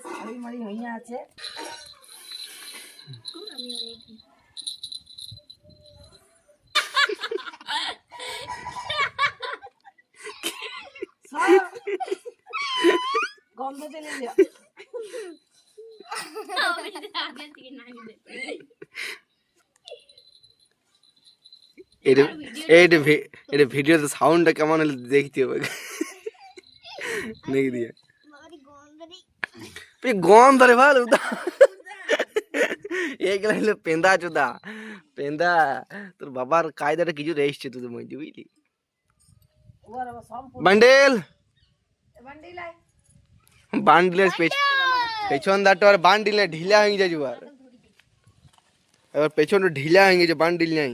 শাড়ি মাড়ি হইয়া আছে গন্ধ চলে যাও এটা ভিডিওতে সাউন্ডটা কেমন হলে দেখতে হবে দেখি দিয়ে গন্ধ রে ভালো এগুলা হলো পেন্দা চোদা পেন্দা তোর বাবার কায়দাটা কিছু রেস্টে তোদের মধ্যে বুঝলি বান্ডেল বান্ডিলের পেছন দাঁড়টা আর বান্ডিল না ঢিলা হয়ে যাচ্ছে এবার পেছনটা ঢিলা হয়ে গেছে বান্ডিল নাই